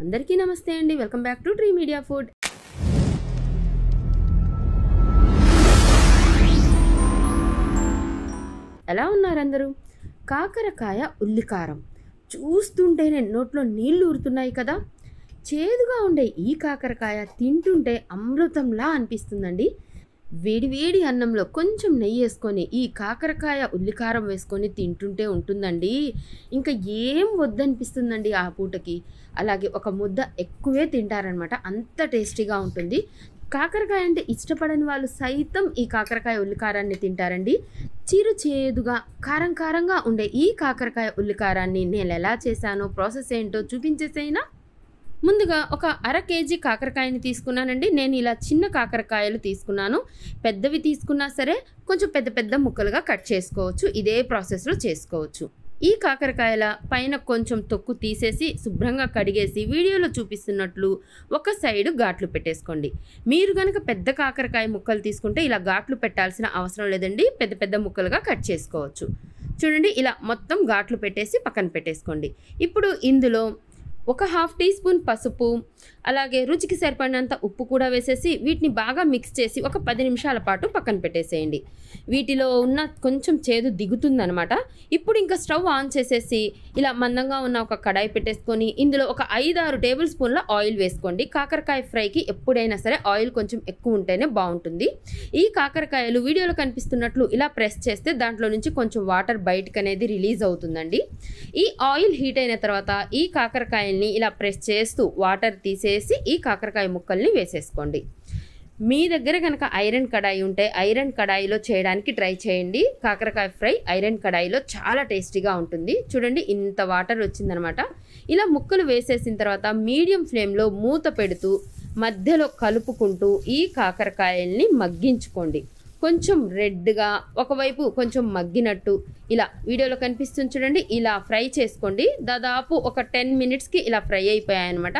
అందరికీ నమస్తే అండి. Welcome back to tree media food. ఎలా ఉన్నారు అందరూ? కాకరకాయ ఉల్లికారం చూస్తుంటేనే నోట్లో నీళ్లు ఊరుతున్నాయి కదా. చేదుగా ఉండే ఈ కాకరకాయ తింటుంటే అమృతంలా అనిపిస్తుందండి. వేడివేడి అన్నంలో కొంచెం నెయ్యి వేసుకొని ఈ కాకరకాయ ఉల్లికారం వేసుకొని తింటుంటే ఉంటుందండి, ఇంకా ఏం వద్దనిపిస్తుందండి ఆ పూటకి. అలాగే ఒక ముద్ద ఎక్కువే తింటారనమాట, అంత టేస్టీగా ఉంటుంది. కాకరకాయ అంటే ఇష్టపడని వాళ్ళు సైతం ఈ కాకరకాయ ఉల్లికారాన్ని తింటారండి. చిరు చేదుగా కారం కారంగా ఉండే ఈ కాకరకాయ ఉల్లికారాన్ని నేను ఎలా చేశానో ప్రాసెస్ ఏంటో చూపించేసేనా. ముందుగా ఒక అర కేజీ కాకరకాయని తీసుకున్నానండి. నేను ఇలా చిన్న కాకరకాయలు తీసుకున్నాను. పెద్దవి తీసుకున్నా సరే కొంచెం పెద్ద పెద్ద ముక్కలుగా కట్ చేసుకోవచ్చు. ఇదే ప్రాసెస్లో చేసుకోవచ్చు. ఈ కాకరకాయల పైన కొంచెం తొక్కు తీసేసి శుభ్రంగా కడిగేసి వీడియోలో చూపిస్తున్నట్లు ఒక సైడు ఘాట్లు పెట్టేసుకోండి. మీరు కనుక పెద్ద కాకరకాయ ముక్కలు తీసుకుంటే ఇలా ఘాట్లు పెట్టాల్సిన అవసరం లేదండి, పెద్ద పెద్ద ముక్కలుగా కట్ చేసుకోవచ్చు. చూడండి, ఇలా మొత్తం ఘాట్లు పెట్టేసి పక్కన పెట్టేసుకోండి. ఇప్పుడు ఇందులో ఒక హాఫ్ టీ స్పూన్ పసుపు, అలాగే రుచికి సరిపడినంత ఉప్పు కూడా వేసేసి వీటిని బాగా మిక్స్ చేసి ఒక 10 నిమిషాల పాటు పక్కన పెట్టేసేయండి. వీటిలో ఉన్న కొంచెం చేదు దిగుతుందనమాట. ఇప్పుడు ఇంకా స్టవ్ ఆన్ చేసేసి ఇలా మందంగా ఉన్న ఒక కడాయి పెట్టేసుకొని ఇందులో ఒక 5-6 టేబుల్ స్పూన్ల ఆయిల్ వేసుకోండి. కాకరకాయ ఫ్రైకి ఎప్పుడైనా సరే ఆయిల్ కొంచెం ఎక్కువ ఉంటేనే బాగుంటుంది. ఈ కాకరకాయలు వీడియోలో కనిపిస్తున్నట్లు ఇలా ప్రెస్ చేస్తే దాంట్లో నుంచి కొంచెం వాటర్ బయటకు అనేది రిలీజ్ అవుతుందండి. ఈ ఆయిల్ హీట్ అయిన తర్వాత ఈ కాకరకాయల్ని ఇలా ప్రెస్ చేస్తూ వాటర్ తీసేసి ఈ కాకరకాయ ముక్కల్ని వేసేసుకోండి. మీ దగ్గర కనుక ఐరన్ కడాయి ఉంటే ఐరన్ కడాయిలో చేయడానికి ట్రై చేయండి. కాకరకాయ ఫ్రై ఐరన్ కడాయిలో చాలా టేస్టీగా ఉంటుంది. చూడండి, ఇంత వాటర్ వచ్చిందనమాట. ఇలా ముక్కలు వేసేసిన తర్వాత మీడియం ఫ్లేమ్లో మూత పెడుతూ మధ్యలో కలుపుకుంటూ ఈ కాకరకాయల్ని మగ్గించుకోండి. కొంచెం రెడ్గా ఒకవైపు కొంచెం మగ్గినట్టు ఇలా వీడియోలో కనిపిస్తుంది చూడండి, ఇలా ఫ్రై చేసుకోండి. దాదాపు ఒక 10 మినిట్స్కి ఇలా ఫ్రై అయిపోయాయి అనమాట.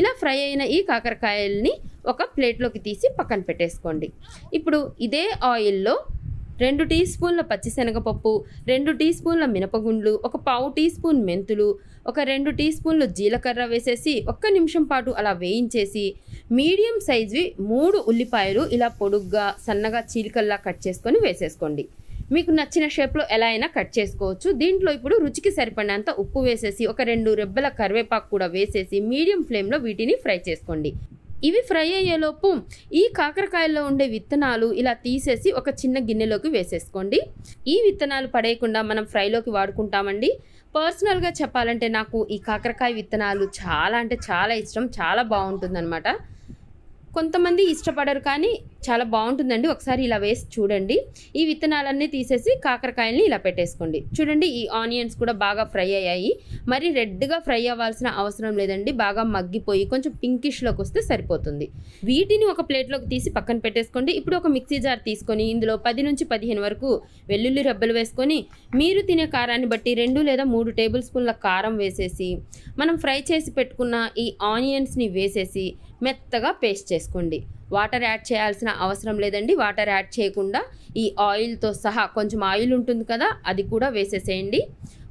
ఇలా ఫ్రై అయిన ఈ కాకరకాయల్ని ఒక ప్లేట్లోకి తీసి పక్కన పెట్టేసుకోండి. ఇప్పుడు ఇదే ఆయిల్లో 2 టీ స్పూన్ల పచ్చిశనగపప్పు, 2 టీ స్పూన్ల మినపగుండ్లు, ఒక పావు టీ స్పూన్ మెంతులు, ఒక 2 టీ స్పూన్లు జీలకర్ర వేసేసి 1 నిమిషం పాటు అలా వేయించేసి మీడియం సైజువి 3 ఉల్లిపాయలు ఇలా పొడుగ్గా సన్నగా చీలికల్లా కట్ చేసుకొని వేసేసుకోండి. మీకు నచ్చిన షేప్లో ఎలా అయినా కట్ చేసుకోవచ్చు. దీంట్లో ఇప్పుడు రుచికి సరిపడినంత ఉప్పు వేసేసి ఒక 2 రెబ్బల కరివేపాకు కూడా వేసేసి మీడియం ఫ్లేమ్లో వీటిని ఫ్రై చేసుకోండి. ఇవి ఫ్రై అయ్యేలోపు ఈ కాకరకాయల్లో ఉండే విత్తనాలు ఇలా తీసేసి ఒక చిన్న గిన్నెలోకి వేసేసుకోండి. ఈ విత్తనాలు పడేయకుండా మనం ఫ్రైలోకి వాడుకుంటామండి. పర్సనల్గా చెప్పాలంటే నాకు ఈ కాకరకాయ విత్తనాలు చాలా అంటే చాలా ఇష్టం, చాలా బాగుంటుందన్నమాట. కొంతమంది ఇష్టపడరు కానీ చాలా బాగుంటుందండి. ఒకసారి ఇలా వేసి చూడండి. ఈ విత్తనాలన్నీ తీసేసి కాకరకాయల్ని ఇలా పెట్టేసుకోండి. చూడండి, ఈ ఆనియన్స్ కూడా బాగా ఫ్రై అయ్యాయి. మరి రెడ్గా ఫ్రై అవ్వాల్సిన అవసరం లేదండి, బాగా మగ్గిపోయి కొంచెం పింకిష్లోకి వస్తే సరిపోతుంది. వీటిని ఒక ప్లేట్లోకి తీసి పక్కన పెట్టేసుకోండి. ఇప్పుడు ఒక మిక్సీ జార్ తీసుకొని ఇందులో 10 నుంచి 15 వరకు వెల్లుల్లి రెబ్బలు వేసుకొని మీరు తినే కారాన్ని బట్టి 2 లేదా 3 టేబుల్ స్పూన్ల కారం వేసేసి మనం ఫ్రై చేసి పెట్టుకున్న ఈ ఆనియన్స్ని వేసేసి మెత్తగా పేస్ట్ చేసుకోండి. వాటర్ యాడ్ చేయాల్సిన అవసరం లేదండి. వాటర్ యాడ్ చేయకుండా ఈ ఆయిల్తో సహా కొంచెం ఆయిల్ ఉంటుంది కదా, అది కూడా వేసేసేయండి.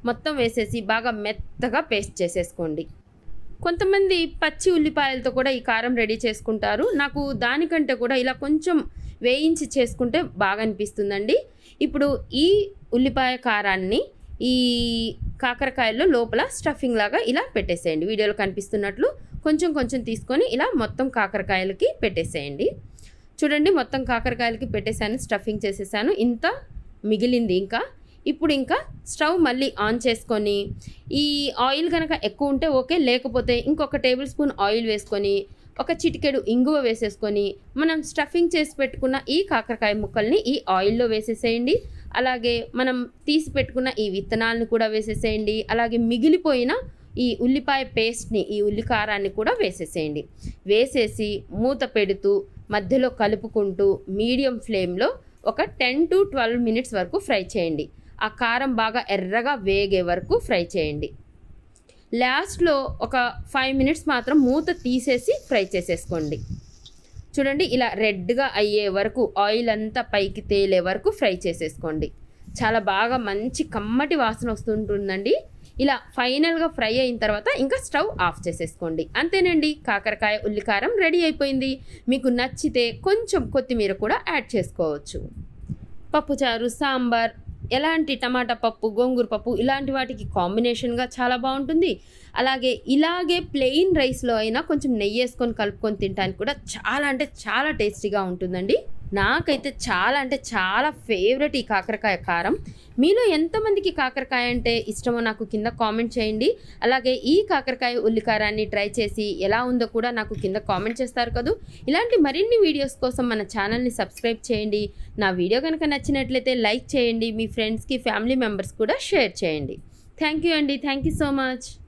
మొత్తం వేసేసి బాగా మెత్తగా పేస్ట్ చేసేసుకోండి. కొంతమంది పచ్చి ఉల్లిపాయలతో కూడా ఈ కారం రెడీ చేసుకుంటారు. నాకు దానికంటే కూడా ఇలా కొంచెం వేయించి చేసుకుంటే బాగా అనిపిస్తుందండి. ఇప్పుడు ఈ ఉల్లిపాయ కారాన్ని ఈ కాకరకాయల్లో లోపల స్టఫింగ్ లాగా ఇలా పెట్టేసేయండి. వీడియోలో కనిపిస్తున్నట్లు కొంచెం కొంచెం తీసుకొని ఇలా మొత్తం కాకరకాయలకి పెట్టేసేయండి. చూడండి, మొత్తం కాకరకాయలకి పెట్టేసాను, స్టఫింగ్ చేసేసాను. ఇంత మిగిలింది ఇప్పుడు ఇంకా స్టవ్ మళ్ళీ ఆన్ చేసుకొని ఈ ఆయిల్ కనుక ఎక్కువ ఉంటే ఓకే, లేకపోతే ఇంకొక టేబుల్ స్పూన్ ఆయిల్ వేసుకొని ఒక చిటికెడు ఇంగువ వేసేసుకొని మనం స్టఫింగ్ చేసి పెట్టుకున్న ఈ కాకరకాయ ముక్కల్ని ఈ ఆయిల్లో వేసేసేయండి. అలాగే మనం తీసి పెట్టుకున్న ఈ విత్తనాలను కూడా వేసేసేయండి. అలాగే మిగిలిపోయిన ఈ ఉల్లిపాయ పేస్ట్ని, ఈ ఉల్లికారాన్ని కూడా వేసేసేయండి. వేసేసి మూత పెడుతూ మధ్యలో కలుపుకుంటూ మీడియం ఫ్లేమ్లో ఒక 10 to 12 మినిట్స్ వరకు ఫ్రై చేయండి. ఆ కారం బాగా ఎర్రగా వేగే వరకు ఫ్రై చేయండి. లాస్ట్లో ఒక 5 మినిట్స్ మాత్రం మూత తీసేసి ఫ్రై చేసేసుకోండి. చూడండి, ఇలా రెడ్గా అయ్యే వరకు ఆయిల్ అంతా పైకి తేలే వరకు ఫ్రై చేసేసుకోండి. చాలా బాగా మంచి కమ్మటి వాసన వస్తుంటుందండి. ఇలా ఫైనల్గా ఫ్రై అయిన తర్వాత ఇంకా స్టవ్ ఆఫ్ చేసేసుకోండి. అంతేనండి, కాకరకాయ ఉల్లికారం రెడీ అయిపోయింది. మీకు నచ్చితే కొంచెం కొత్తిమీర కూడా యాడ్ చేసుకోవచ్చు. పప్పుచారు, సాంబార్, ఎలాంటి టమాటా పప్పు, గోంగూర పప్పు ఇలాంటి వాటికి కాంబినేషన్గా చాలా బాగుంటుంది. అలాగే ఇలాగే ప్లెయిన్ రైస్లో అయినా కొంచెం నెయ్యి వేసుకొని కలుపుకొని తినడానికి కూడా చాలా అంటే చాలా టేస్టీగా ఉంటుందండి. నాకైతే చాలా అంటే చాలా ఫేవరెట్ ఈ కాకరకాయ కారం. మీలో ఎంతమందికి కాకరకాయ అంటే ఇష్టమో నాకు కింద కామెంట్ చేయండి. అలాగే ఈ కాకరకాయ ఉల్లికారాన్ని ట్రై చేసి ఎలా ఉందో కూడా నాకు కింద కామెంట్ చేస్తారు కదా. ఇలాంటి మరిన్ని వీడియోస్ కోసం మన ఛానల్ని సబ్స్క్రైబ్ చేయండి. నా వీడియో కనుక నచ్చినట్లయితే లైక్ చేయండి. మీ ఫ్రెండ్స్కి, ఫ్యామిలీ మెంబర్స్ కూడా షేర్ చేయండి. థ్యాంక్ యూ అండి. Thank you so much.